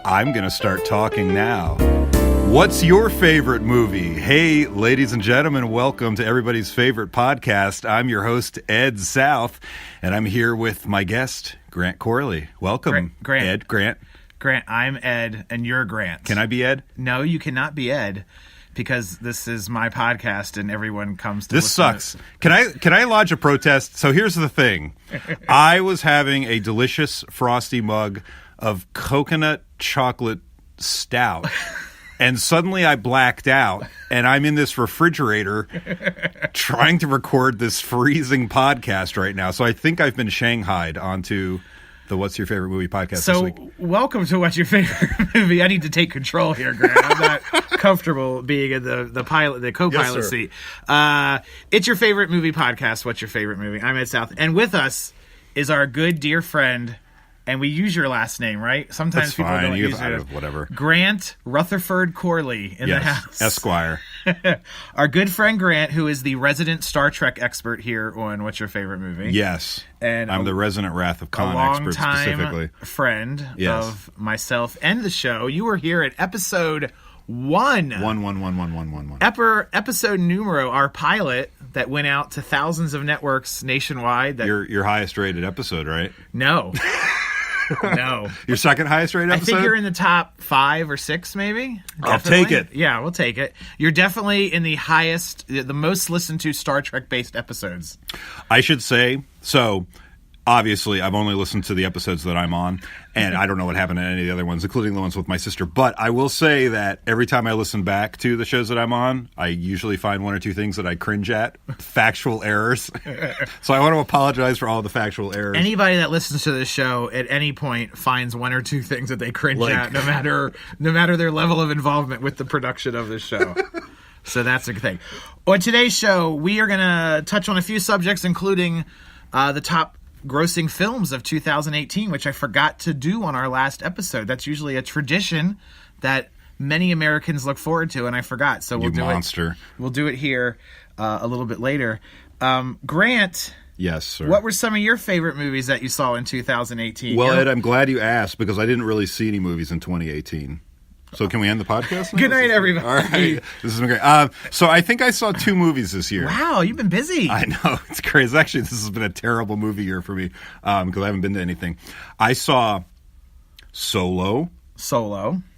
I'm going to start talking now. What's your favorite movie? Hey, ladies and gentlemen, welcome to everybody's favorite podcast. I'm your host, Ed South, and I'm here with my guest, Grant Corley. Welcome, Grant. Ed. Grant, I'm Ed, and you're Grant. Can I be Ed? No, you cannot be Ed, because this is my podcast, and everyone comes to This sucks. Can I lodge a protest? So here's the thing. I was having a delicious frosty mug of coconut chocolate stout. And suddenly I blacked out, and I'm in this refrigerator trying to record this freezing podcast right now. So I think I've been shanghaied onto the What's Your Favorite Movie podcast this week. Welcome to What's Your Favorite Movie. I need to take control here, Grant. I'm not comfortable being in the co-pilot seat. It's your favorite movie podcast, What's Your Favorite Movie? I'm Ed South. And with us is our good, dear friend, and we use your last name, right? Sometimes That's people fine. don't use it. Whatever. Grant Rutherford Corley in the house. Esquire. Our good friend Grant, who is the resident Star Trek expert here on What's Your Favorite Movie? Yes. And I'm the resident Wrath of Khan expert specifically. Friend of myself and the show. You were here at episode 1. Episode numero, our pilot that went out to thousands of networks nationwide. Your highest rated episode, right? No. No. Your second highest rated episode? I think you're in the top 5 or 6, maybe. I'll take it. Yeah, we'll take it. You're definitely in the most listened to Star Trek based episodes. I should say, so obviously I've only listened to the episodes that I'm on, and I don't know what happened in any of the other ones, including the ones with my sister. But I will say that every time I listen back to the shows that I'm on, I usually find one or two things that I cringe at. Factual errors. So I want to apologize for all the factual errors. Anybody that listens to this show at any point finds one or two things that they cringe at, no matter their level of involvement with the production of this show. So that's a good thing. On today's show, we are going to touch on a few subjects, including the top grossing films of 2018, which I forgot to do on our last episode. That's usually a tradition that many Americans look forward to, and I forgot. So we'll We'll do it here a little bit later. Grant. Yes, sir. What were some of your favorite movies that you saw in 2018? Well, Ed, I'm glad you asked because I didn't really see any movies in 2018. So can we end the podcast now? Good night, everybody. All right. This has been great. So I think I saw 2 movies this year. Wow, you've been busy. I know. It's crazy. Actually, this has been a terrible movie year for me because I haven't been to anything. I saw Solo.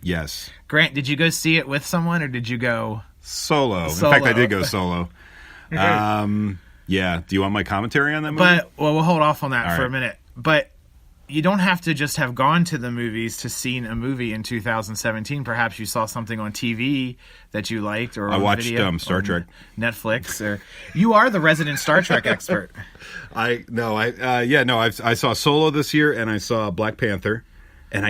Yes. Grant, did you go see it with someone or did you go Solo. In fact, I did go solo. Yeah. Do you want my commentary on that movie? We'll hold off on that for a minute. But you don't have to just have gone to the movies to seen a movie in 2017. Perhaps you saw something on TV that you liked, or I watched Star Trek, Netflix, or you are the resident Star Trek expert. I saw Solo this year, and I saw Black Panther, and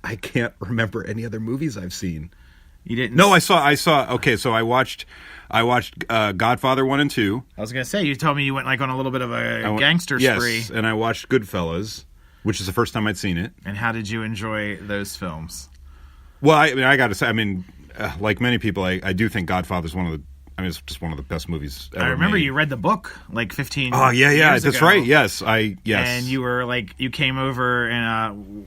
I can't remember any other movies I've seen. You didn't? No, I saw. Okay, so I watched Godfather 1 and 2. I was gonna say, you told me you went on a little bit of a gangster spree. Yes, and I watched Goodfellas, which is the first time I'd seen it. And how did you enjoy those films? Well, I got to say, like many people, I do think Godfather's it's just one of the best movies ever. I remember made. You read the book like 15 years years that's ago. right. Yes, yes. And you were you came over, and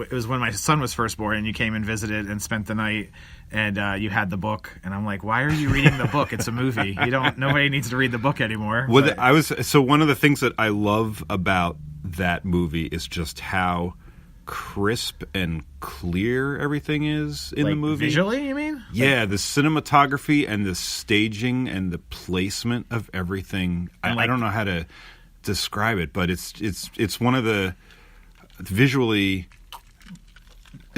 it was when my son was first born, and you came and visited and spent the night, and you had the book, and I'm like, why are you reading the book? It's a movie. Nobody needs to read the book anymore. Well, one of the things that I love about that movie is just how crisp and clear everything is in the movie. Visually, you mean? Yeah, the cinematography and the staging and the placement of everything. I don't know how to describe it, but it's one of the visually.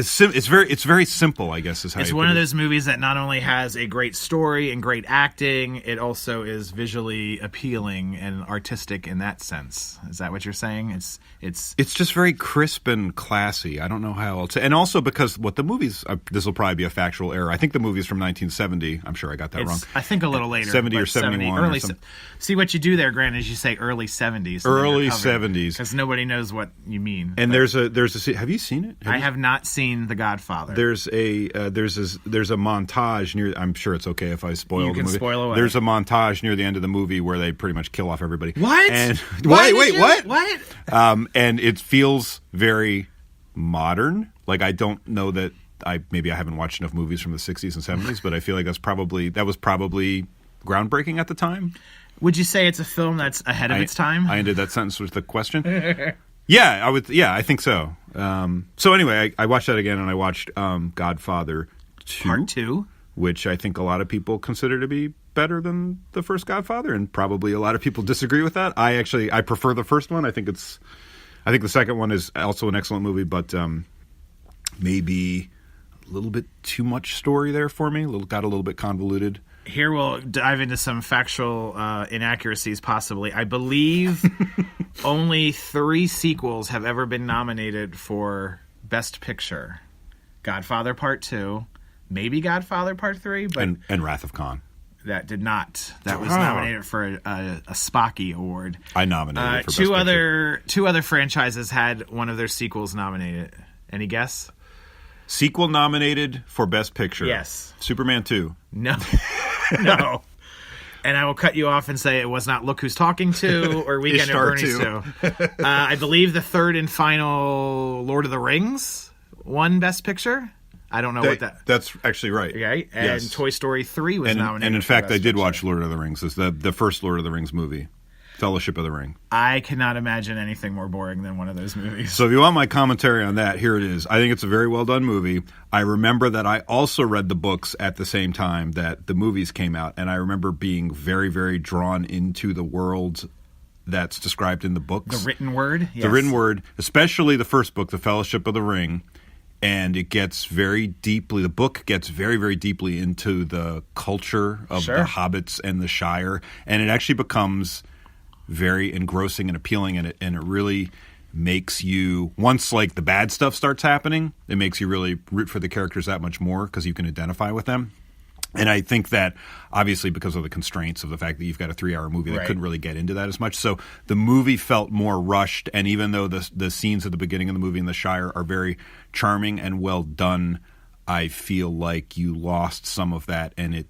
It's very simple, I guess, is how it's one of those movies that not only has a great story and great acting, it also is visually appealing and artistic in that sense. Is that what you're saying? It's just very crisp and classy. I don't know how else. And also because what the movies, this will probably be a factual error. I think the movie is from 1970. I'm sure I got that wrong. I think a little later. 70 or 71 or something. See, what you do there, Grant, is you say early 70s. Early 70s. Because nobody knows what you mean. And there's a have you seen it? I have not seen The Godfather. There's a montage near. I'm sure it's okay if I spoil the movie. You can spoil away. There's a montage near the end of the movie where they pretty much kill off everybody. What? And wait, what? What? And it feels very modern. Like, I don't know that maybe I haven't watched enough movies from the 60s and 70s, but I feel like that was probably groundbreaking at the time. Would you say it's a film that's ahead of its time? I ended that sentence with the question. Yeah, I would. Yeah, I think so. So anyway, I watched that again, and I watched Godfather 2. Part 2. Which I think a lot of people consider to be better than the first Godfather, and probably a lot of people disagree with that. I prefer the first one. I think the second one is also an excellent movie, but maybe a little bit too much story there for me. Got a little bit convoluted. Here we'll dive into some factual inaccuracies, possibly. I believe only 3 sequels have ever been nominated for Best Picture. Godfather Part 2, maybe Godfather Part 3, but and Wrath of Khan. That did not. That was nominated for a Spocky Award. I nominated it for Best Picture. Two other franchises had one of their sequels nominated. Any guess? Sequel nominated for Best Picture. Yes. Superman 2. No. No. And I will cut you off and say it was not Look Who's Talking To or Weekend at Bernie's 2. I believe the third and final Lord of the Rings won Best Picture. I don't know what that... That's actually right. Okay. And yes. Toy Story 3 was nominated. And in fact, I did watch Lord of the Rings. It's the first Lord of the Rings movie. Fellowship of the Ring. I cannot imagine anything more boring than one of those movies. So if you want my commentary on that, here it is. I think it's a very well done movie. I remember that I also read the books at the same time that the movies came out, and I remember being very, very drawn into the world that's described in the books. The written word? Yes. The written word, especially the first book, The Fellowship of the Ring, and it gets very deeply, the book gets very, very deeply into the culture of the hobbits and the Shire, and it actually becomes very engrossing and appealing, and it really makes you, once like the bad stuff starts happening, it makes you really root for the characters that much more because you can identify with them. And I think that obviously because of the constraints of the fact that you've got a 3-hour movie that couldn't really get into that as much, so the movie felt more rushed. And even though the scenes at the beginning of the movie in the Shire are very charming and well done, I feel like you lost some of that, and it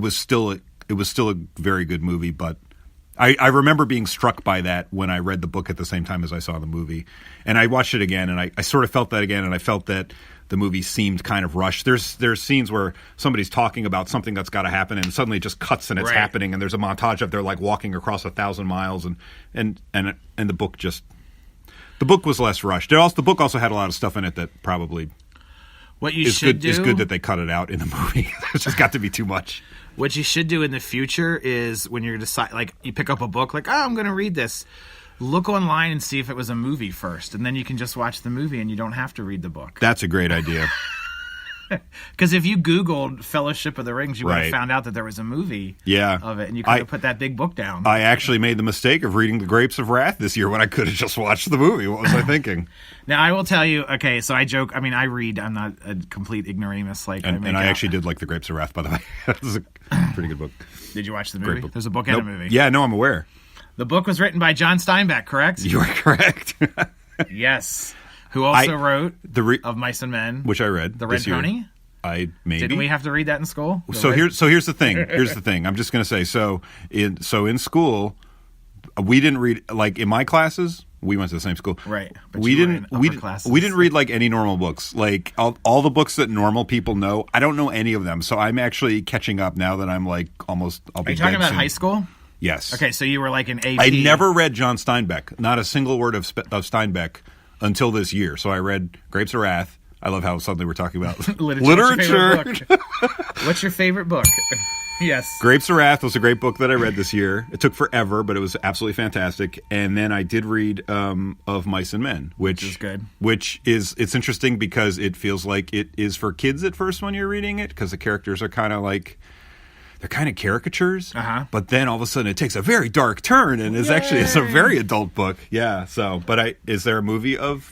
was still a very good movie, but I remember being struck by that when I read the book at the same time as I saw the movie. And I watched it again, and I sort of felt that again, and I felt that the movie seemed kind of rushed. There's scenes where somebody's talking about something that's got to happen, and suddenly it just cuts and it's happening, and there's a montage of they're like walking across 1,000 miles, and the book was less rushed. The book also had a lot of stuff in it that probably is good that they cut it out in the movie. It's just got to be too much. What you should do in the future is when you're you pick up a book, like, I'm going to read this. Look online and see if it was a movie first, and then you can just watch the movie and you don't have to read the book. That's a great idea. Because if you Googled Fellowship of the Rings, you would have found out that there was a movie of it, and you could have put that big book down. I actually made the mistake of reading The Grapes of Wrath this year when I could have just watched the movie. What was I thinking? Now, I will tell you, okay, so I joke. I mean, I read. I'm not a complete ignoramus. I actually did like The Grapes of Wrath, by the way. It was a pretty good book. Did you watch the movie? There's a book and a movie. Yeah, no, I'm aware. The book was written by John Steinbeck, correct? You are correct. Yes. Who also wrote Of Mice and Men. Which I read. The Red Pony? Maybe. Didn't we have to read that in school? Here's the thing. Here's the thing. I'm just going to say, in school, we didn't read, like in my classes, we went to the same school. Right. But we didn't read like any normal books. Like all the books that normal people know, I don't know any of them. So I'm actually catching up now that I'm like almost, I'll be Are you talking about soon. high school? Yes. Okay, so you were like an AP. I never read John Steinbeck. Not a single word of Steinbeck until this year. So I read Grapes of Wrath. I love how suddenly we're talking about literature. What's your favorite book? Yes. Grapes of Wrath was a great book that I read this year. It took forever, but it was absolutely fantastic. And then I did read Of Mice and Men, which is good. It's interesting because it feels like it is for kids at first when you're reading it, because the characters are kind of like, they're kind of caricatures, but then all of a sudden it takes a very dark turn, and it's a very adult book. Yeah. So, is there a movie of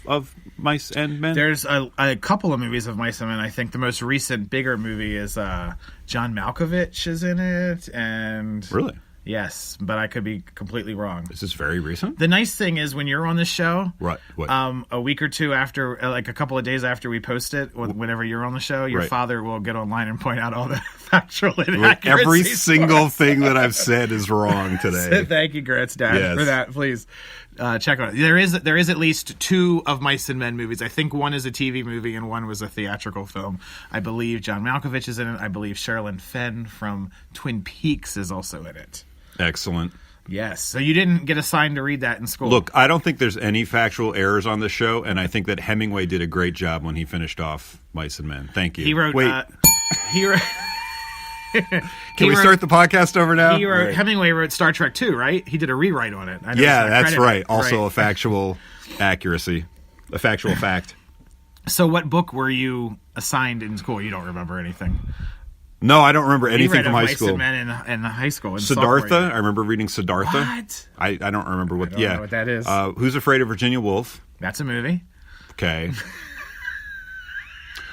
Mice and Men? There's a couple of movies of Mice and Men. I think the most recent bigger movie is John Malkovich is in it, and really. Yes, but I could be completely wrong. Is this very recent? The nice thing is when you're on the show, Right. What? a week or two after, like a couple of days after we post it, whenever you're on the show, your Right. father will get online and point out all the factual inaccuracies. Every single thing that I've said is wrong today. Thank you, Grits Dad, Yes. for that. Please check on it. There is at least 2 of Mice and Men movies. I think one is a TV movie and one was a theatrical film. I believe John Malkovich is in it. I believe Sherilyn Fenn from Twin Peaks is also in it. Excellent. Yes. So you didn't get assigned to read that in school. Look, I don't think there's any factual errors on the show, and I think that Hemingway did a great job when he finished off Mice and Men. Thank you. He wrote. Wait, He wrote. can we start the podcast over now? He wrote, Right. Hemingway wrote Star Trek 2, right? He did a rewrite on it. I know Yeah, it's not that's credited. right. Also Right. a factual accuracy, a factual fact. So what book were you assigned in school? You don't remember anything. No, I don't remember He anything read from of high Mice school. and Men in high school. In sophomore Siddhartha, year. I remember reading Siddhartha. What? I don't remember what. don't know what that is. Who's Afraid of Virginia Woolf? That's a movie. Okay.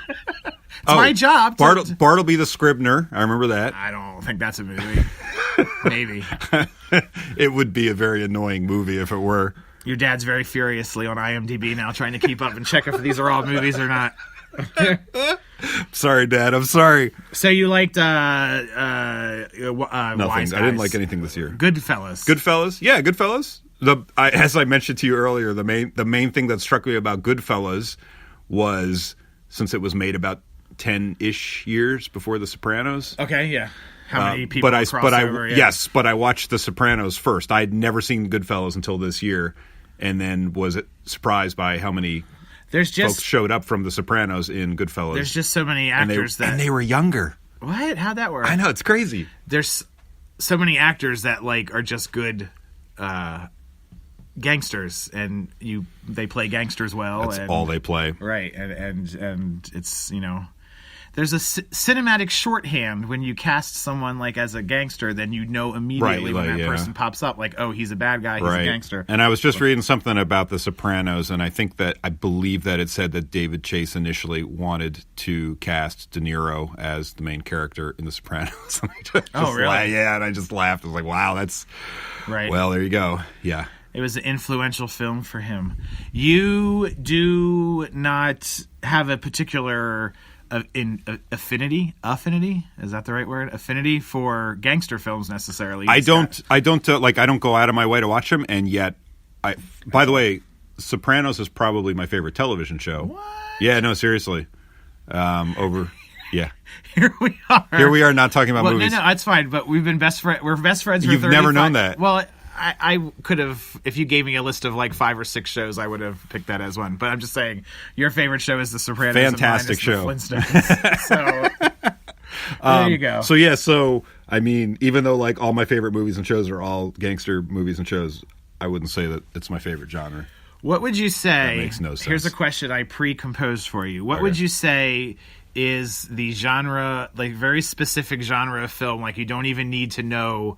It's my job. Bartleby the Scribner. I remember that. I don't think that's a movie. Maybe. It would be a very annoying movie if it were. Your dad's very furiously on IMDb now trying to keep up and check if these are all movies or not. Sorry, Dad. I'm sorry. So you liked Nothing. Wise I didn't Guys. like anything this year. Goodfellas. Goodfellas? Yeah, Goodfellas. As I mentioned to you earlier, the main thing that struck me about Goodfellas was, since it was made about 10-ish years before The Sopranos. Okay, yeah. How many people cross over? Yeah. Yes, but I watched The Sopranos first. I had never seen Goodfellas until this year, and then was surprised by how many There's folks just showed up from The Sopranos in Goodfellas. there's just so many and actors and they were younger. What? How'd that work? I know, it's crazy. There's so many actors that like are just good gangsters, and they play gangsters well. That's and, all they play. right, and it's there's a cinematic shorthand when you cast someone like as a gangster, then you know immediately when that person pops up, like, oh, he's a bad guy, he's a gangster. And I was just reading something about The Sopranos, and I believe that it said that David Chase initially wanted to cast De Niro as the main character in The Sopranos. Really? Yeah, and I just laughed. I was like, wow, that's Right. Well, there you go. Yeah. It was an influential film for him. You do not have a particular affinity. Is that the right word? Affinity for gangster films necessarily. I don't go out of my way to watch them, and yet by the way, Sopranos is probably my favorite television show. What? Yeah, no, seriously. Yeah. Here we are not talking about movies. No, that's fine, but we've been best friends. We're best friends for You've 35 never known that. Well, I could have, if you gave me a list of like 5 or 6 shows, I would have picked that as one. But I'm just saying, your favorite show is The Sopranos. Fantastic show. The Flintstones. So there you go. So I mean, even though like all my favorite movies and shows are all gangster movies and shows, I wouldn't say that it's my favorite genre. What would you say? That makes no sense. Here's a question I pre-composed for you. What would you say is the genre, like very specific genre of film, like you don't even need to know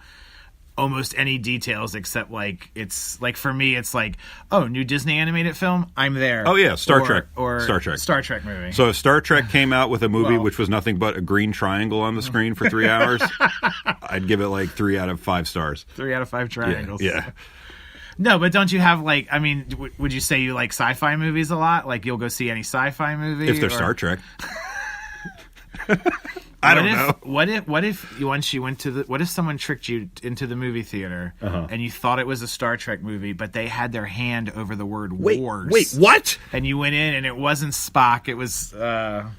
almost any details except like it's like for me it's like, oh, new Disney animated film, I'm there. Oh yeah, Star Trek Star Trek movie. So if Star Trek came out with a movie which was nothing but a green triangle on the screen for 3 hours, I'd give it like 3 out of 5 stars. 3 out of 5 triangles. Yeah. No, but don't you have like, I mean, would you say you like sci-fi movies a lot? Like you'll go see any sci-fi movie If they're Star Trek. I don't know. What if once you went to what if someone tricked you into the movie theater and you thought it was a Star Trek movie, but they had their hand over the word wars? Wait, what? And you went in and it wasn't Spock, it was how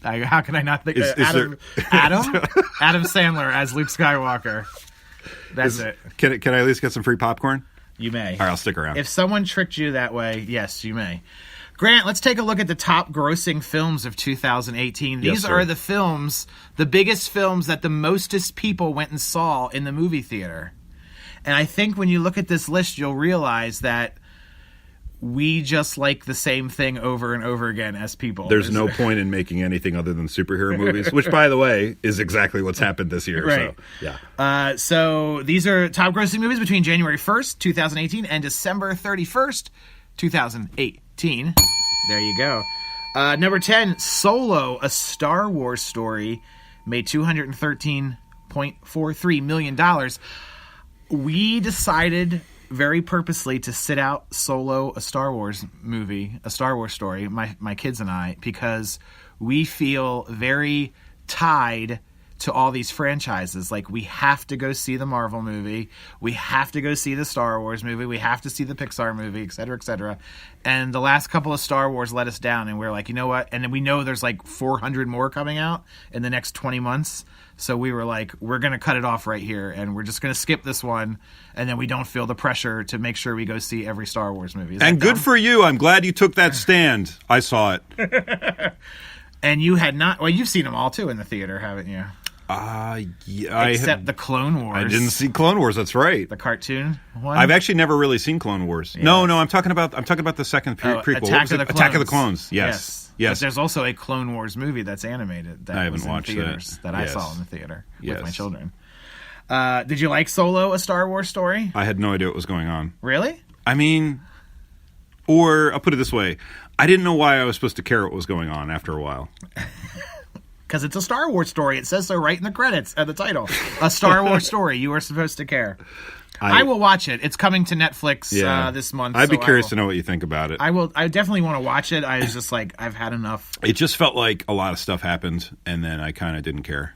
can I not think Adam Sandler as Luke Skywalker. That's it. Can I at least get some free popcorn? You may. All right, I'll stick around. If someone tricked you that way, yes, you may. Grant, let's take a look at the top grossing films of 2018. These are the films, the biggest films that the mostest people went and saw in the movie theater. And I think when you look at this list, you'll realize that we just like the same thing over and over again as people. There's no point in making anything other than superhero movies, which, by the way, is exactly what's happened this year. Right. So, yeah. So these are top grossing movies between January 1st, 2018 and December 31st, 2018. There you go. Number 10, Solo, a Star Wars story, made $213.43 million. We decided very purposely to sit out solo a Star Wars movie, a Star Wars story, my kids and I, because we feel very tied to all these franchises. Like, we have to go see the Marvel movie, we have to go see the Star Wars movie, we have to see the Pixar movie, et cetera, et cetera. And the last couple of Star Wars let us down, and we're like, you know what? And then we know there's like 400 more coming out in the next 20 months. So we were like, we're going to cut it off right here, and we're just going to skip this one, and then we don't feel the pressure to make sure we go see every Star Wars movie. And good for you. I'm glad you took that stand. I saw it. And you had not... Well, you've seen them all, too, in the theater, haven't you? Yeah. Except the Clone Wars. I didn't see Clone Wars. That's right. The cartoon one. I've actually never really seen Clone Wars. Yeah. No. I'm talking about the second prequel. Attack of the Clones. Attack of the Clones. Yes. But there's also a Clone Wars movie that's animated. That I haven't was in watched theaters that. I Yes. saw in the theater Yes. with my children. Did you like Solo, a Star Wars story? I had no idea what was going on. Really? I mean, or I'll put it this way: I didn't know why I was supposed to care what was going on after a while. Because it's a Star Wars story. It says so right in the credits at the title. A Star Wars story. You were supposed to care. I will watch it. It's coming to Netflix this month. I'd be curious to know what you think about it. I definitely want to watch it. I was just like, I've had enough. It just felt like a lot of stuff happened, and then I kind of didn't care.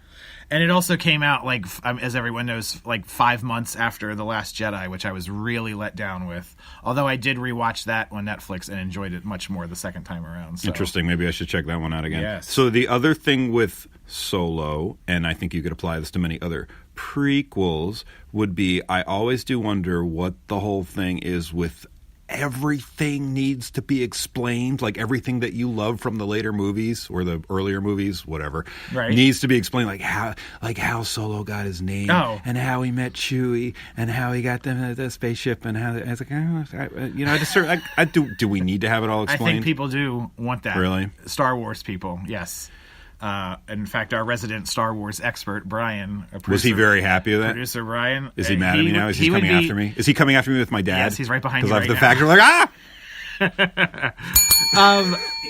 And it also came out, like, as everyone knows, like 5 months after The Last Jedi, which I was really let down with. Although I did rewatch that on Netflix and enjoyed it much more the second time around. So. Interesting. Maybe I should check that one out again. Yes. So the other thing with Solo, and I think you could apply this to many other prequels, would be I always do wonder what the whole thing is with everything needs to be explained, like everything that you love from the later movies or the earlier movies, whatever, needs to be explained, like how Solo got his name, and how he met Chewie, and how he got them at the spaceship, and how I was like, do we need to have it all explained? I think people do want that. Really? Star Wars people, yes. In fact, our resident Star Wars expert, Brian, was he very happy with that? Producer Brian, is he mad at me now? Is he coming after me? Is he coming after me with my dad? Yes, he's right behind you. Because Right I have the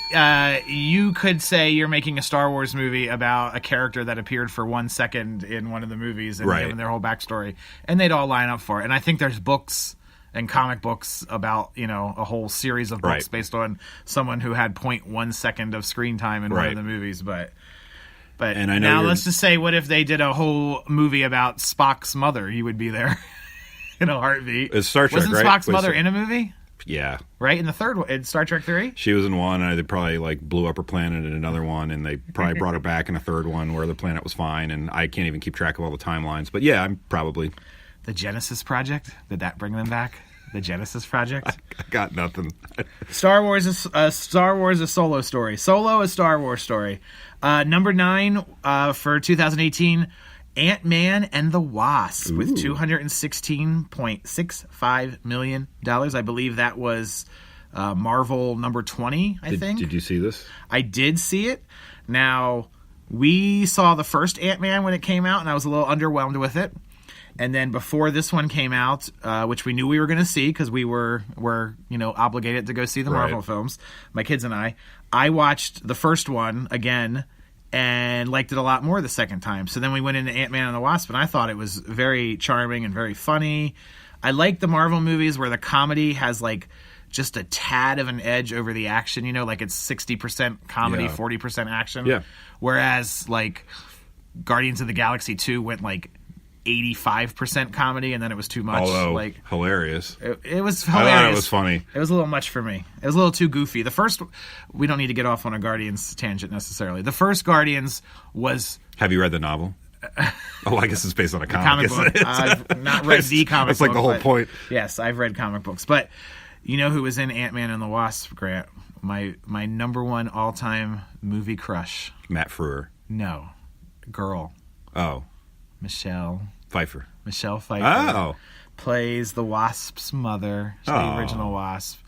Factual, you could say you're making a Star Wars movie about a character that appeared for 1 second in one of the movies and given their whole backstory, and they'd all line up for it. And I think there's books and comic books about, a whole series of books based on someone who had 0.1 second of screen time in one of the movies, but and I know now let's just say, what if they did a whole movie about Spock's mother? You would be there in a heartbeat. It's Star Trek, Wasn't Spock's mother in a movie? Yeah. Right? In the third one, in Star Trek 3? She was in one, and they probably blew up her planet in another one, and they probably brought her back in a third one where the planet was fine, and I can't even keep track of all the timelines. But yeah, I'm probably... The Genesis Project? Did that bring them back? The Genesis Project? I got nothing. Star Wars is a Solo story. Solo, a Star Wars story. Number 9 for 2018, Ant-Man and the Wasp with $216.65 million. I believe that was Marvel number 20, I think. Did you see this? I did see it. Now, we saw the first Ant-Man when it came out, and I was a little underwhelmed with it. And then before this one came out, which we knew we were going to see because we were obligated to go see the Marvel films, my kids and I watched the first one again and liked it a lot more the second time. So then we went into Ant-Man and the Wasp, and I thought it was very charming and very funny. I like the Marvel movies where the comedy has just a tad of an edge over the action, like it's 60% comedy, 40% action. Yeah. Whereas Guardians of the Galaxy 2 went 85% comedy, and then it was too much. Although hilarious. It was hilarious. I thought it was funny. It was a little much for me. It was a little too goofy. The first, we don't need to get off on a Guardians tangent necessarily. The first Guardians was... Have you read the novel? I guess it's based on a comic book. I've not read the comic book. That's the whole point. Yes, I've read comic books. But you know who was in Ant-Man and the Wasp, Grant? My number one all-time movie crush. Matt Frewer. No. Girl. Oh. Michelle Pfeiffer. Oh. Plays the Wasp's mother. She's the original Wasp.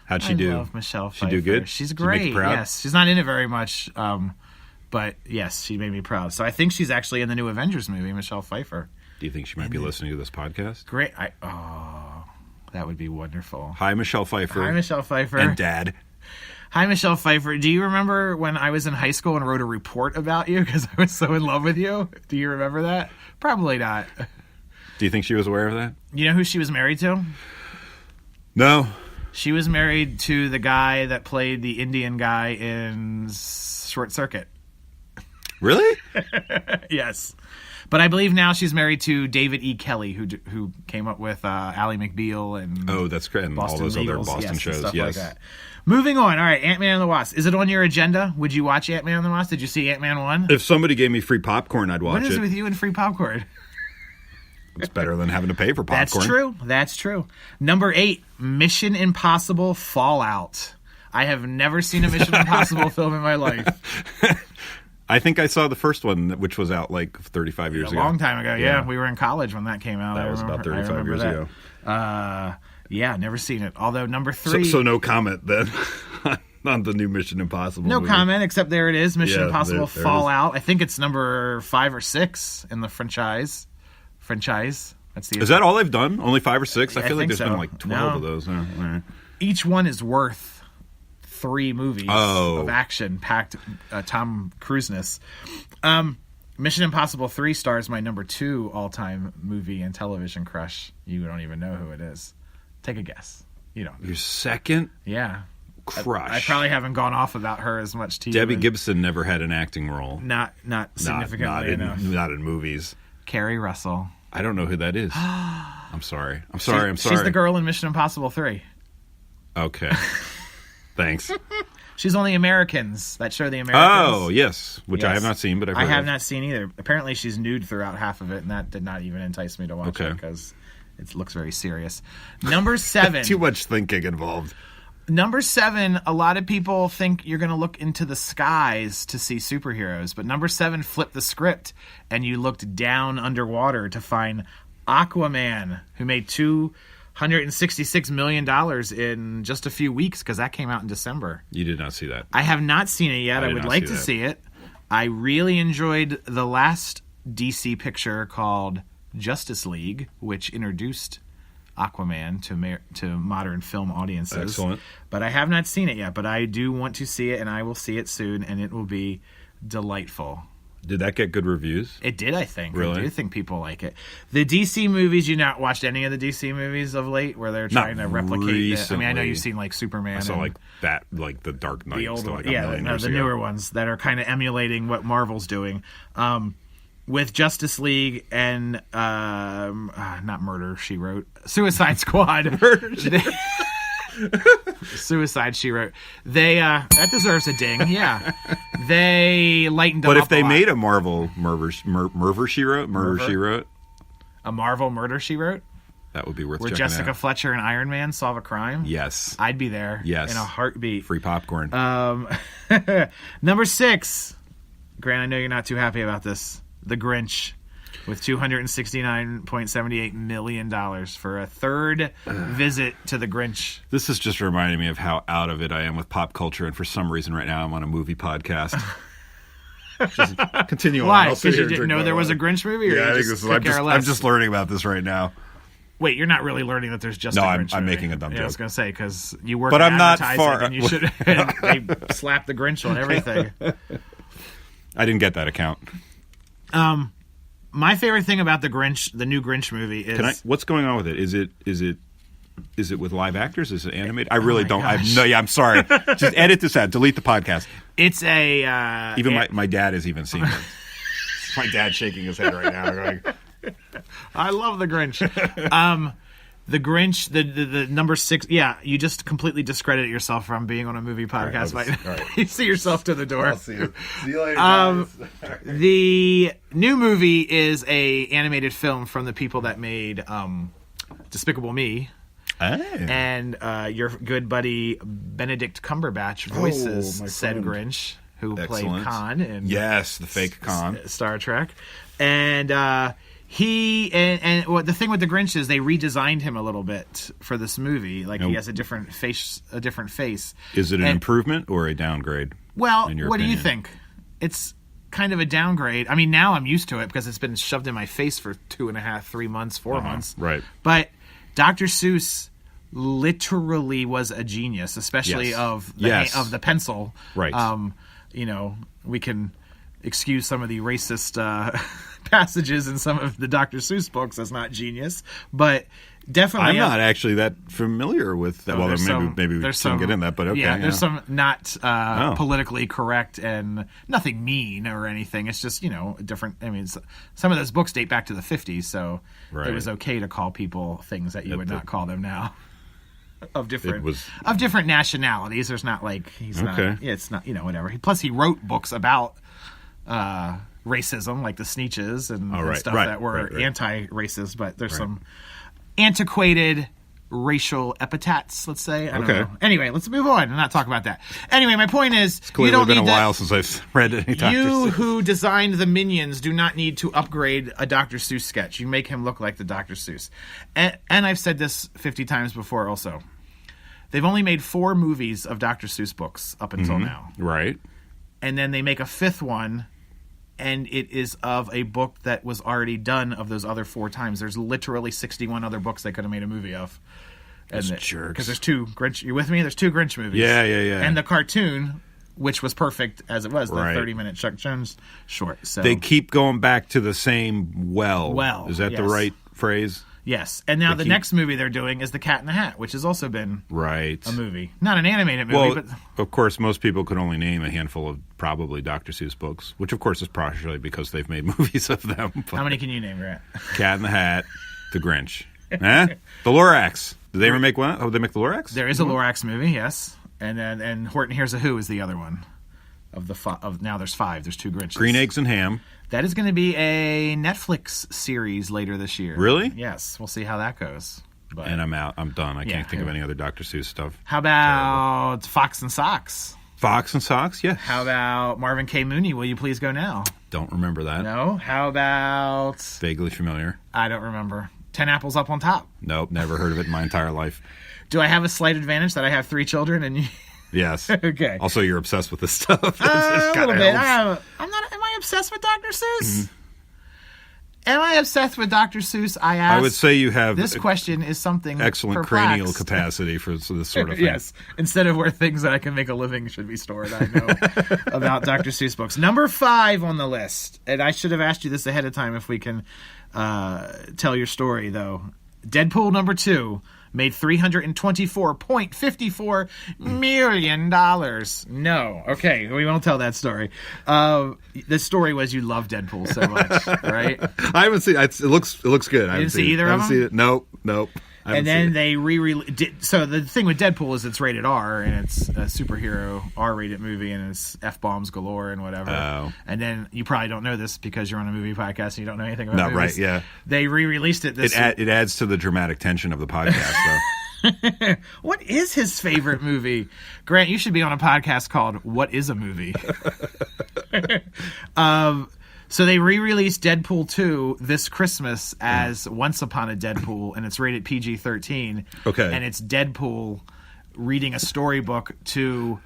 How'd she do? I love Michelle Pfeiffer. She do good? She's great. Did she make you proud? Yes. She's not in it very much, but yes, she made me proud. So I think she's actually in the new Avengers movie, Michelle Pfeiffer. Do you think she might be listening to this podcast? Great. That would be wonderful. Hi, Michelle Pfeiffer. Hi, Michelle Pfeiffer. And Dad. Hi, Michelle Pfeiffer. Do you remember when I was in high school and wrote a report about you because I was so in love with you? Do you remember that? Probably not. Do you think she was aware of that? You know who she was married to? No. She was married to the guy that played the Indian guy in Short Circuit. Really? Yes. But I believe now she's married to David E. Kelly, who came up with Ally McBeal and that's great. And Boston all those Legals, other Boston shows. Stuff Yes. like that. Moving on. All right, Ant-Man and the Wasp. Is it on your agenda? Would you watch Ant-Man and the Wasp? Did you see Ant-Man 1? If somebody gave me free popcorn, I'd watch What is it. it with you and free popcorn? It's better than having to pay for popcorn. That's true. Number 8, Mission Impossible Fallout. I have never seen a Mission Impossible film in my life. I think I saw the first one, which was out like 35 years ago. A long time ago, yeah. We were in college when that came out. That was about 35 years ago. Yeah, never seen it. Although number 3... So no comment then on the new Mission Impossible No movie. comment, except there it is, Mission Impossible there Fallout. I think it's number 5 or 6 in the franchise. Is that all they've done? Only 5 or 6? I feel like there's been like 12 of those. Each one is worth 3 movies of action-packed Tom Cruise-ness. Mission Impossible 3 stars my number 2 all-time movie and television crush. You don't even know who it is. Take a guess. You don't. Your second? Yeah. Crush. I probably haven't gone off about her as much to you. Debbie Gibson never had an acting role. Not significantly enough. Not in movies. Carrie Russell. I don't know who that is. I'm sorry. She's the girl in Mission Impossible 3. Okay. Thanks. She's on The Americans. That show, The Americans. Oh, yes. Which I have not seen, but I've heard I have of. not seen either. Apparently she's nude throughout half of it, and that did not even entice me to watch it because it looks very serious. Number 7. Too much thinking involved. Number 7, a lot of people think you're going to look into the skies to see superheroes, but number 7 flipped the script, and you looked down underwater to find Aquaman, who made $266 million in just a few weeks because that came out in December. You did not see that. I have not seen it yet. I would like to see it. I really enjoyed the last DC picture called Justice League, which introduced Aquaman to modern film audiences. Excellent. But I have not seen it yet, but I do want to see it, and I will see it soon, and it will be delightful. Did that get good reviews? It did, I think. Really? I do think people like it. The DC movies, you not watched any of the DC movies of late where they're trying to replicate I mean, I know you've seen like Superman. I saw like the Dark Knight. The old still, one. like the newer ones that are kind of emulating what Marvel's doing. With Justice League and not Murder, She Wrote. Suicide Squad. Suicide, She Wrote. They that deserves a ding. Yeah, they lightened them up. But if they made a Marvel Murder She Wrote, a Marvel Murder She Wrote, that would be worth where checking Jessica out. Fletcher and Iron Man solve a crime. Yes, I'd be there. Yes, in a heartbeat. Free popcorn. Number 6. Grant, I know you're not too happy about this. The Grinch. With $269.78 million for a third visit to the Grinch. This is just reminding me of how out of it I am with pop culture, and for some reason right now I'm on a movie podcast. Just continue on. Why? Because you didn't know there was a Grinch movie? Or Yeah, I think this is. I'm just learning about this right now. Wait, you're not really learning that there's just a Grinch I'm movie. making a dumb joke. I was going to say, because you work but in I'm not advertising far. and you should. And they slap the Grinch on everything. I didn't get that account. My favorite thing about the Grinch, the new Grinch movie, is what's going on with it? Is it with live actors? Is it animated? I really don't. Gosh. I'm sorry. Just edit this out. Delete the podcast. It's a even my dad has even seen it. My dad's shaking his head right now. Going, I love the Grinch. The Grinch, the number 6. Yeah, you just completely discredit yourself from being on a movie podcast. All right. You see yourself to the door. I'll see you. See you later, guys. The new movie is a animated film from the people that made Despicable Me. And your good buddy Benedict Cumberbatch voices said Grinch, who played Khan in the fake Khan Star Trek. And he and what the thing with the Grinch is they redesigned him a little bit for this movie. Like he has a different face. Is it an improvement or a downgrade? Well, what do you think? It's kind of a downgrade. I mean, now I'm used to it because it's been shoved in my face for 2.5, 3 months, 4 months. Right. But Dr. Seuss literally was a genius, especially of the pencil. Right. We can excuse some of the racist passages in some of the Dr. Seuss books as not genius, but definitely I'm not actually that familiar with that. Well, maybe we shouldn't get in that, but okay. Yeah, there's some not politically correct and nothing mean or anything. It's just, different. I mean, some of those books date back to the 50s, so it was okay to call people things that you would not call them now. Of different nationalities. There's not like he's not. Yeah, it's not whatever. Plus, he wrote books about racism, like the Sneetches and stuff that were anti-racist. But there's some antiquated racial epithets, let's say. I don't know. Anyway, let's move on and not talk about that. Anyway, my point is, it's clearly been a while since I've read any Dr. You Seuss. who designed the Minions do not need to upgrade a Dr. Seuss sketch. You make him look like the Dr. Seuss. And I've said this 50 times before also. They've only made 4 movies of Dr. Seuss books up until now. Right. And then they make a 5th one, and it is of a book that was already done of those other 4 times. There's literally 61 other books they could have made a movie of. Jerks. Because there's 2 Grinch. You with me? There's 2 Grinch movies. Yeah. And the cartoon, which was perfect as it was, the 30-minute Chuck Jones short. So they keep going back to the same well. Is that the right phrase? Yes. And now the next movie they're doing is The Cat in the Hat, which has also been a movie. Not an animated movie, but... Of course, most people could only name a handful of probably Dr. Seuss books, which of course is partially because they've made movies of them. How many can you name, Grant? Cat in the Hat, The Grinch. The Lorax. Did they ever make one? Oh, they make The Lorax? There is a Lorax movie, yes. And Horton Hears a Who is the other one. Now there's 5. There's 2 Grinches. Green Eggs and Ham. That is going to be a Netflix series later this year. Really? Yes. We'll see how that goes. But, and I'm out. I'm done. I can't think of any other Dr. Seuss stuff. How about Fox and Socks? Fox and Socks? Yeah. How about Marvin K. Mooney? Will you please go now? Don't remember that. No. How about... Vaguely familiar. I don't remember. 10 Apples Up on Top. Nope. Never heard of it in my entire life. Do I have a slight advantage that I have 3 children and you... Yes. Okay. Also, you're obsessed with this stuff. A little bit. Am I obsessed with Dr. Seuss? Mm-hmm. Am I obsessed with Dr. Seuss? I would say you have. This question is something excellent cranial capacity for this sort of thing. Yes. Instead of where things that I can make a living should be stored, I know about Dr. Seuss books. Number 5 on the list, and I should have asked you this ahead of time if we can tell your story, though. Deadpool number 2. Made $324.54 million. No. Okay, we won't tell that story. The story was you love Deadpool so much, right? I haven't seen it. It looks good. I didn't see either of them? Seen it. Nope. And then they re-released. So the thing with Deadpool is it's rated R, and it's a superhero R-rated movie, and it's F-bombs galore and whatever. Oh. And then you probably don't know this because you're on a movie podcast and you don't know anything about movies. Right, yeah. They re-released it this It adds to the dramatic tension of the podcast, though. What is his favorite movie? Grant, you should be on a podcast called What is a Movie? So they re-released Deadpool 2 this Christmas as Once Upon a Deadpool, and it's rated PG-13. Okay. And it's Deadpool reading a storybook to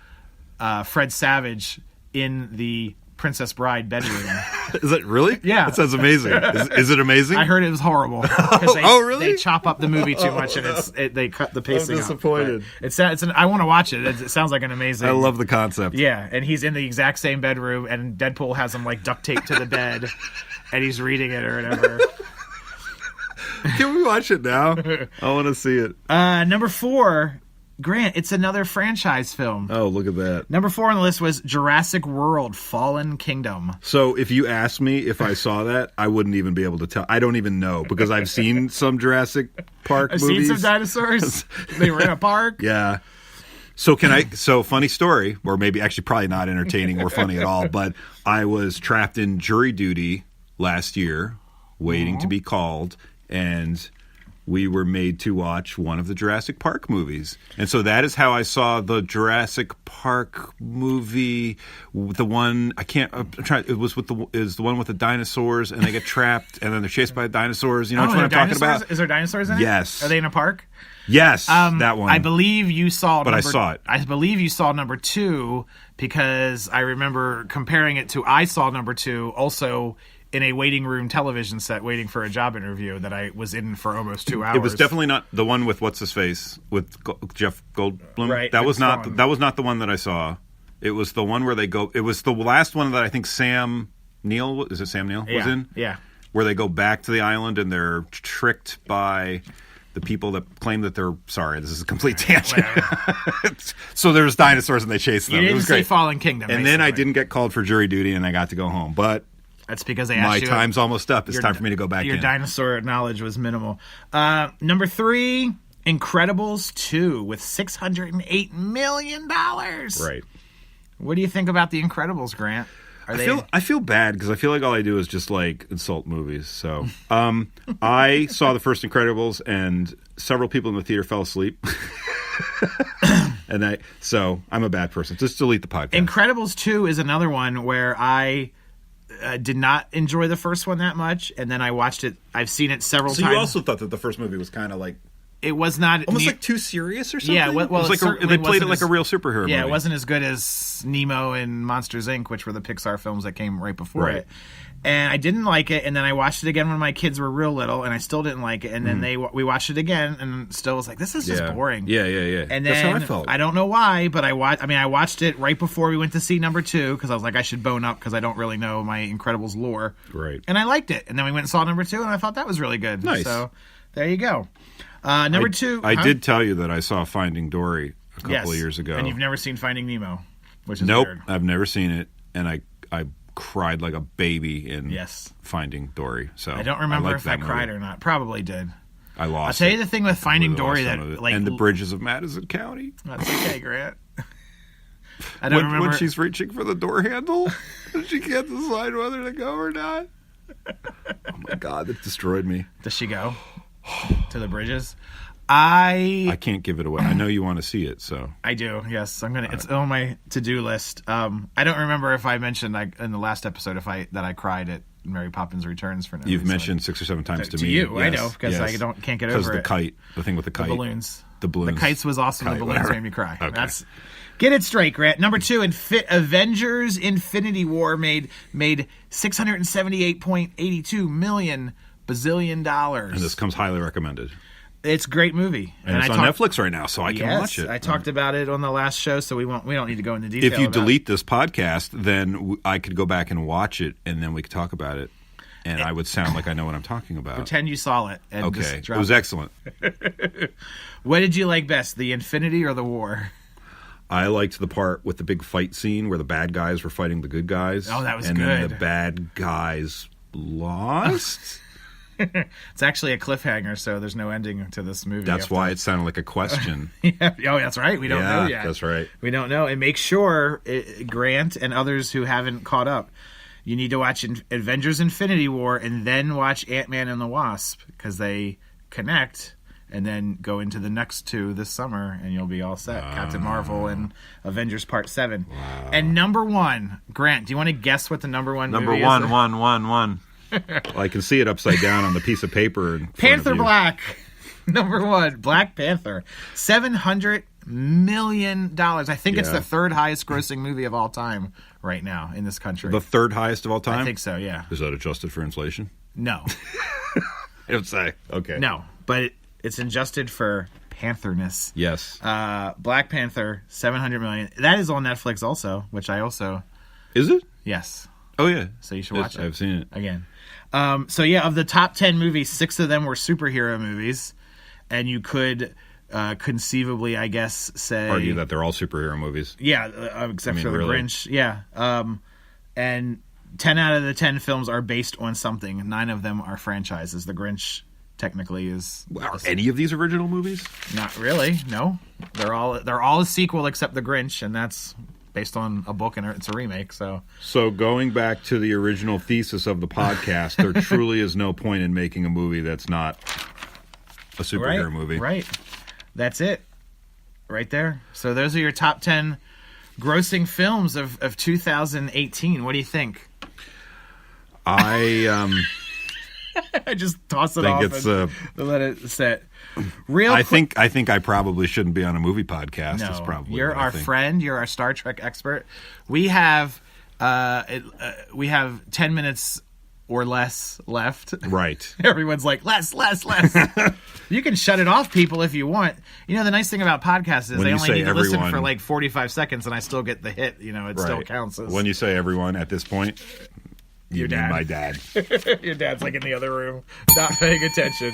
Fred Savage in the Princess Bride bedroom. Is it really? Yeah. That sounds amazing. Is it amazing? I heard it was horrible. Really? They chop up the movie too much, and they cut the pacing. I'm disappointed. I want to watch it. It sounds like an amazing. I love the concept. Yeah, and he's in the exact same bedroom, and Deadpool has him like duct taped to the bed, and he's reading it or whatever. Can we watch it now? I want to see it. Number 4. Grant, it's another franchise film. Oh, look at that. Number 4 on the list was Jurassic World Fallen Kingdom. So if you asked me if I saw that, I wouldn't even be able to tell. I don't even know because I've seen some Jurassic Park movies. I've seen some dinosaurs. They were in a park. Yeah. So funny story, or maybe actually probably not entertaining or funny at all, but I was trapped in jury duty last year waiting to be called, and we were made to watch one of the Jurassic Park movies. And so that is how I saw the Jurassic Park movie. The one, it was the one with the dinosaurs, and they get trapped, and then they're chased by dinosaurs. You know what I'm talking about? Is there dinosaurs in it? Yes. Are they in a park? Yes, that one. I believe you saw I saw it. I believe you saw number 2 because I remember comparing it to I saw number 2 also in a waiting room television set waiting for a job interview that I was in for almost 2 hours. It was definitely not the one with what's his face with Jeff Goldblum. Right. That was not the one that I saw. It was the one where they go. It was the last one that I think Sam Neill was in. Yeah. Where they go back to the island and they're tricked by the people that claim that they're sorry. This is a complete tangent. So there's dinosaurs and they chase them. You didn't it was see great. Fallen Kingdom. And then I didn't get called for jury duty and I got to go home. But that's because they asked my you. My time's almost up. It's time for me to go back Your in. dinosaur knowledge was minimal. Number 3, Incredibles 2 with $608 million. Right. What do you think about the Incredibles, Grant? I feel bad because I feel like all I do is just like insult movies. So I saw the first Incredibles and several people in the theater fell asleep. So I'm a bad person. Just delete the podcast. Incredibles 2 is another one where I did not enjoy the first one that much, and then I watched it. I've seen it several times. So you also thought that the first movie was kind of like it was not almost like too serious or something. Yeah, well, it was like they played it like a real superhero movie. Yeah, it wasn't as good as Nemo and Monsters Inc., which were the Pixar films that came right before it. And I didn't like it, and then I watched it again when my kids were real little, and I still didn't like it. And then we watched it again, and still was like, this is just boring. Yeah. And then that's how I felt. I don't know why, but I watched it right before we went to see number 2 because I was like, I should bone up because I don't really know my Incredibles lore. Right. And I liked it, and then we went and saw number 2, and I thought that was really good. Nice. So there you go. Number 2. I did tell you that I saw Finding Dory a couple of years ago. And you've never seen Finding Nemo, which is nope, weird. I've never seen it, and I cried like a baby in Finding Dory. So I don't remember if I movie. cried or not. Probably did. I lost. I'll tell you the thing with Finding Dory and the bridges of Madison County. That's okay, Grant. I don't remember when she's reaching for the door handle, and she can't decide whether to go or not. Oh my God, that destroyed me. Does she go to the bridges? I can't give it away. I know you want to see it, so I do. Yes, I'm gonna. It's on my to-do list. I don't remember if I mentioned in the last episode that I cried at Mary Poppins Returns for no You've reason. mentioned 6 or 7 times to me. You, yes, I know, because I can't get over it. Because the thing with the kite, the balloons. The kites was awesome. The balloons made me cry. Okay. Get it straight, Grant. Number 2, Avengers: Infinity War made $678.82 million bazillion dollars. And this comes highly recommended. It's a great movie, and it's on Netflix right now, so I can watch it. I talked about it on the last show, so we don't need to go into detail. If you delete this podcast, then I could go back and watch it, and then we could talk about it, and I would sound like I know what I'm talking about. Pretend you saw it. And okay, it was excellent. What did you like best, the Infinity or the War? I liked the part with the big fight scene where the bad guys were fighting the good guys. Oh, that was good. And then the bad guys lost. It's actually a cliffhanger, so there's no ending to this movie. That's why it sounded like a question. Yeah. Oh, that's right. We don't know yet. That's right. We don't know. And make sure, Grant and others who haven't caught up, you need to watch Avengers: Infinity War and then watch Ant-Man and the Wasp because they connect, and then go into the next 2 this summer, and you'll be all set. Captain Marvel and Avengers Part 7. Wow. And number 1, Grant, do you want to guess what the number 1 movie is? Number 1. Well, I can see it upside down on the piece of paper. Panther Black. Number 1, Black Panther. $700 million. I think it's the 3rd highest grossing movie of all time right now in this country. The 3rd highest of all time? I think so, yeah. Is that adjusted for inflation? No. I don't say. Okay. No, but it's adjusted for Pantherness. Yes. Black Panther, $700 million. That is on Netflix also, which I also... Is it? Yes. Oh, yeah. So you should watch it. I've seen it. Again. Of the top 10 movies, 6 of them were superhero movies. And you could conceivably, I guess, say... argue that they're all superhero movies. Yeah, except for The Grinch. Yeah. And 10 out of the 10 films are based on something. 9 of them are franchises. The Grinch technically is... Are any of these original movies? Not really, no. They're all a sequel except The Grinch, and that's... based on a book, and it's a remake. So going back to the original thesis of the podcast, there truly is no point in making a movie that's not a superhero movie. Right. That's it. Right there. So those are your top 10 grossing films of 2018. What do you think? I just toss it off and let it sit. I think I probably shouldn't be on a movie podcast. No, is probably you're our friend. You're our Star Trek expert. We have 10 minutes or less left. Right. Everyone's like, less. You can shut it off, people, if you want. You know, the nice thing about podcasts is When they you only say need to listen everyone- for like 45 seconds, and I still get the hit. You know, it still counts as When you say everyone at this point, you Your mean dad. my dad. Your dad's like in the other room, not paying attention.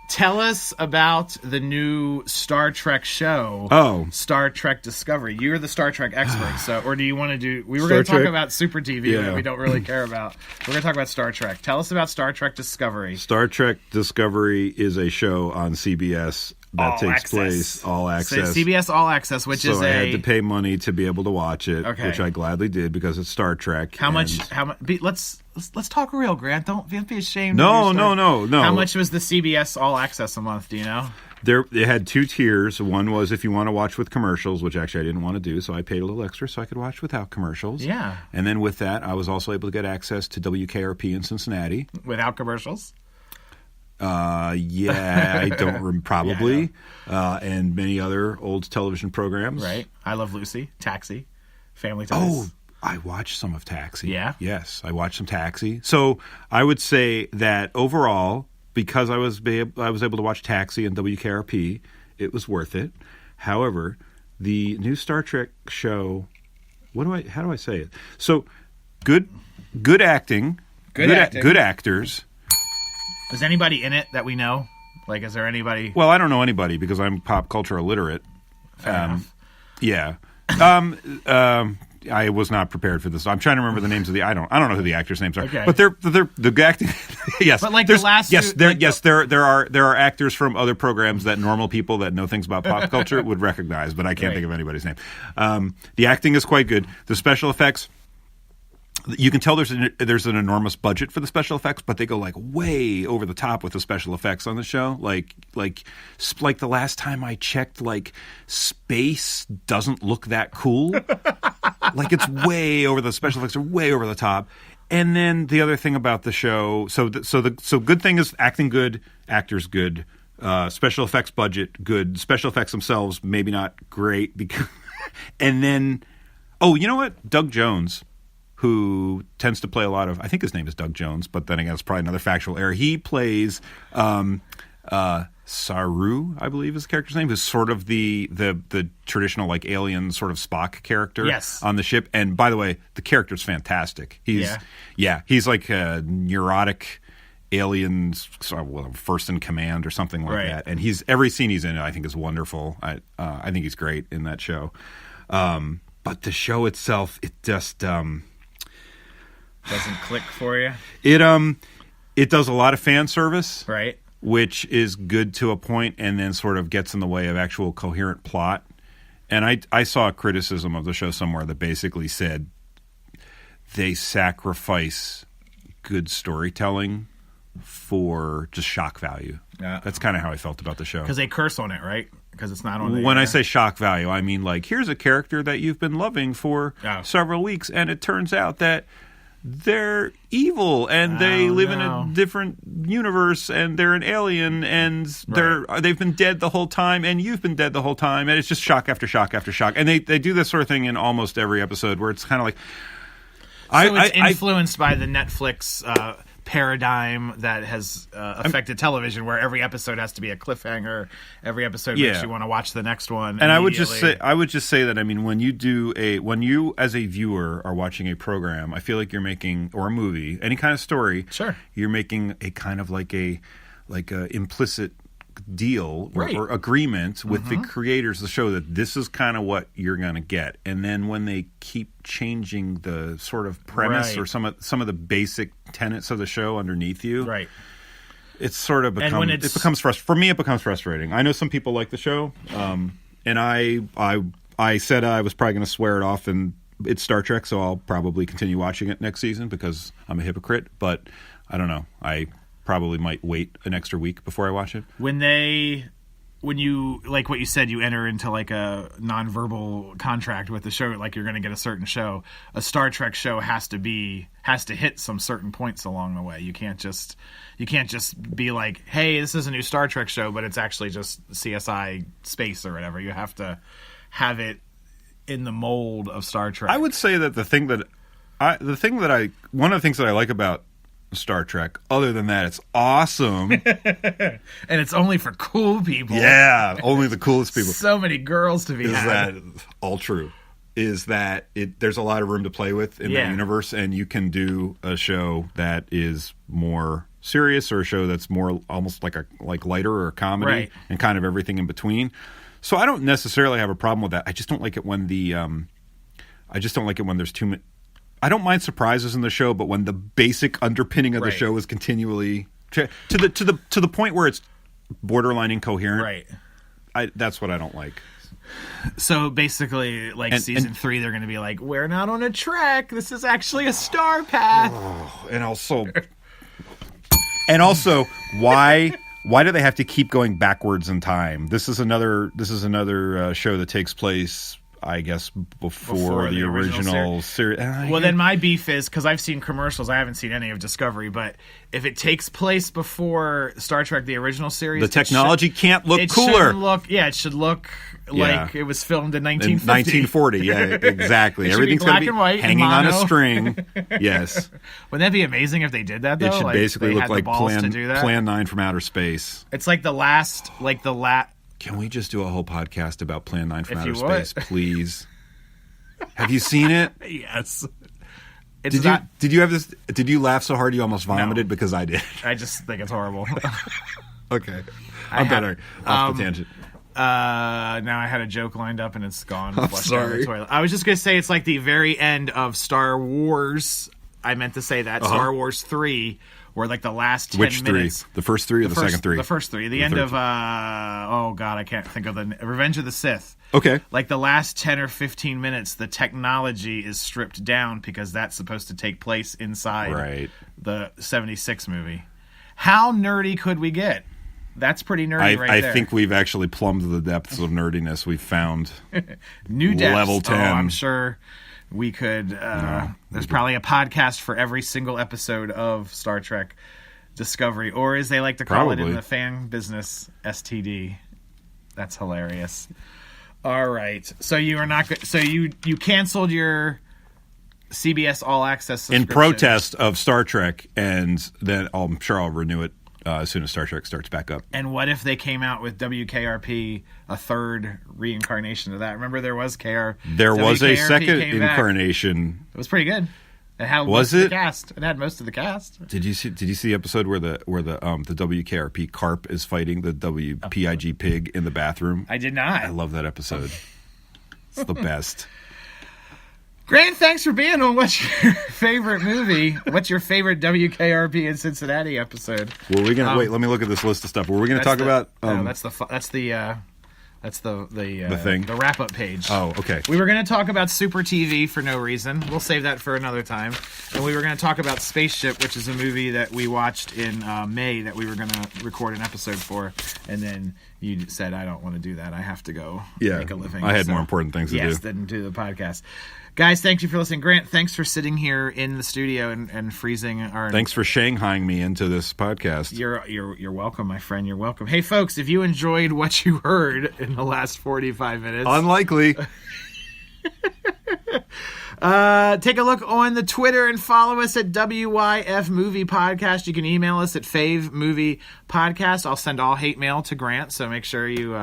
Tell us about the new Star Trek show. Oh. Star Trek Discovery. You're the Star Trek expert, so or do you want to do? We were Star going to talk Trek? about Super TV that Yeah. we don't really care about. We're going to talk about Star Trek. Tell us about Star Trek Discovery. Star Trek Discovery is a show on CBS that All takes Access. place all So access. CBS All Access, which So is I had to pay money to be able to watch it, Okay. which I gladly did because it's Star Trek. How and- much? Let's talk real, Grant. Don't be ashamed. No, of your no. How much was the CBS All Access a month? Do you know? They had two tiers. One was if you want to watch with commercials, which actually I didn't want to do, so I paid a little extra so I could watch without commercials. Yeah. And then with that, I was also able to get access to WKRP in Cincinnati. Without commercials. Yeah, I don't probably, and many other old television programs. Right. I Love Lucy, Taxi, Family Ties. Oh, I watched some of Taxi. Yeah? Yes, I watched some Taxi. So I would say that overall, because I was able to watch Taxi and WKRP, it was worth it. However, the new Star Trek show, how do I say it? So good acting, Good acting. good actors. Is anybody in it that we know? Like, is there anybody? Well, I don't know anybody because I'm pop culture illiterate. Fair enough. Yeah. I was not prepared for this. I'm trying to remember the names of I don't know who the actors' names are. Okay. But they're the acting. Yes. But like the There's- last yes, two- there like the- yes there are actors from other programs that normal people that know things about pop culture would recognize, but I can't Right. think of anybody's name. The acting is quite good. The special effects, you can tell there's an enormous budget for the special effects, but they go like way over the top with the special effects on the show. Like the last time I checked, like space doesn't look that cool. Like it's way over the special effects are way over the top. And then the other thing about the show, so good thing is acting good, actors good, special effects budget good, special effects themselves maybe not great because, and then you know what, Doug Jones, who tends to play a lot of, I think his name is Doug Jones, but then again, it's probably another factual error. He plays Saru, I believe is the character's name, who's sort of the traditional like alien sort of Spock character on the ship. And by the way, the character's fantastic. He's like a neurotic alien, first in command or something like that. And every scene he's in, I think, is wonderful. I think he's great in that show. But the show itself, it just Doesn't click for you, it does a lot of fan service, right? Which is good to a point, and then sort of gets in the way of actual coherent plot. And I saw a criticism of the show somewhere that basically said they sacrifice good storytelling for just shock value. Yeah. That's kind of how I felt about the show. Because they curse on it, right? Because it's not on the When air. I say shock value, I mean like, here's a character that you've been loving for several weeks, and it turns out that they're evil and they live in a different universe and they're an alien and they've been dead the whole time and you've been dead the whole time, and it's just shock after shock after shock. And they do this sort of thing in almost every episode where it's kind of like it's influenced by the Netflix paradigm that has affected television, where every episode has to be a cliffhanger. Every episode makes you want to watch the next one. And I would just say that, I mean, when you as a viewer are watching a program, I feel like you're making, or a movie, any kind of story, you're making a kind of like a implicit deal or agreement with the creators of the show that this is kind of what you're going to get. And then when they keep changing the sort of premise or some of the basic tenets of the show underneath you, it's sort of becomes frustrating. I know some people like the show, and I said I was probably going to swear it off, and it's Star Trek, so I'll probably continue watching it next season because I'm a hypocrite. But I don't know. I probably might wait an extra week before I watch it. When you, like what you said, you enter into like a nonverbal contract with the show, like you're going to get a certain show. A Star Trek show has to hit some certain points along the way. You can't just be like, hey, this is a new Star Trek show, but it's actually just CSI Space or whatever. You have to have it in the mold of Star Trek. I would say that the thing that one of the things that I like about Star Trek, other than that, it's awesome. And it's only for cool people. Yeah, only the coolest people. So many girls to be Is had. that all true? Is that there's a lot of room to play with in the universe, and you can do a show that is more serious or a show that's more almost like lighter or a comedy, right, and kind of everything in between. So I don't necessarily have a problem with that. I just don't like it when there's too much. I don't mind surprises in the show, but when the basic underpinning of the show is continually to the point where it's borderline incoherent, right? That's what I don't like. So basically, season 3, they're going to be like, "We're not on a track. This is actually a star path." Oh, and also, why do they have to keep going backwards in time? This is another show that takes place, I guess, before the original series. Well, then my beef is, because I've seen commercials, I haven't seen any of Discovery, but if it takes place before Star Trek, the original series, the technology can't look cooler. It should look like it was filmed in 1940. Yeah, exactly. Everything's going to be white, hanging on a string. Yes. Wouldn't that be amazing if they did that, though? It should basically look like Plan 9 from Outer Space. It's like the last... Can we just do a whole podcast about Plan 9 from Outer Space, please? Have you seen it? Yes. Did you laugh so hard you almost vomited? No. Because I did. I just think it's horrible. Okay. I'm better. Off the tangent. Now I had a joke lined up and it's gone. I'm sorry. I was just going to say it's like the very end of Star Wars. I meant to say that. Star Wars 3, where like the last 10 minutes. Which 3? The first 3 or the second 3? The first 3. The end of, oh God, I can't think of Revenge of the Sith. Okay. Like the last 10 or 15 minutes, the technology is stripped down because that's supposed to take place inside the 76 movie. How nerdy could we get? That's pretty nerdy there. I think we've actually plumbed the depths of nerdiness. We've found new depths. Level 10. Oh, I'm sure we could. There's probably a podcast for every single episode of Star Trek Discovery, or as they like to call it in the fan business, STD. That's hilarious. All right, so you are not. So you canceled your CBS All Access subscription in protest of Star Trek, and then I'm sure I'll renew it as soon as Star Trek starts back up. And what if they came out with WKRP, a third reincarnation of that? Remember, there was KR. There was a second incarnation. It was pretty good. It had most of the cast. It had most of the cast. Did you see the episode where the WKRP carp is fighting the WPIG pig in the bathroom? I did not. I love that episode. It's the best. Grant, thanks for being on What's Your Favorite Movie? What's your favorite WKRP in Cincinnati episode? Were we gonna wait? Let me look at this list of stuff. Were we gonna talk about? That's the thing, the wrap up page. Oh, okay. We were gonna talk about Super TV for no reason. We'll save that for another time. And we were gonna talk about Spaceship, which is a movie that we watched in May that we were gonna record an episode for. And then you said, "I don't want to do that. I have to go make a living." I had more important things to do. Yes, than do the podcast. Guys, thank you for listening. Grant, thanks for sitting here in the studio and freezing our... Thanks for shanghaiing me into this podcast. You're welcome, my friend. You're welcome. Hey, folks, if you enjoyed what you heard in the last 45 minutes... Unlikely. Take a look on the Twitter and follow us at WYF Movie Podcast. You can email us at Fave Movie Podcast. I'll send all hate mail to Grant, so make sure you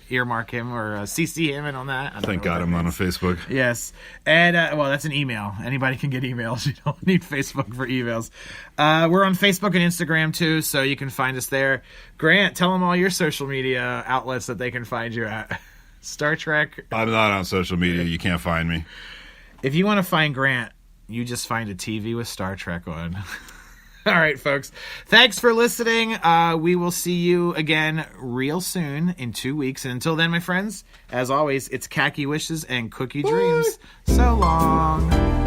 earmark him or CC him in on that. Thank God I'm not on Facebook. Yes. And, well, that's an email. Anybody can get emails. You don't need Facebook for emails. We're on Facebook and Instagram, too, so you can find us there. Grant, tell them all your social media outlets that they can find you at. Star Trek. I'm not on social media. You can't find me. If you want to find Grant, you just find a TV with Star Trek on. All right, folks. Thanks for listening. We will see you again real soon in 2 weeks. And until then, my friends, as always, it's khaki wishes and cookie dreams. So long.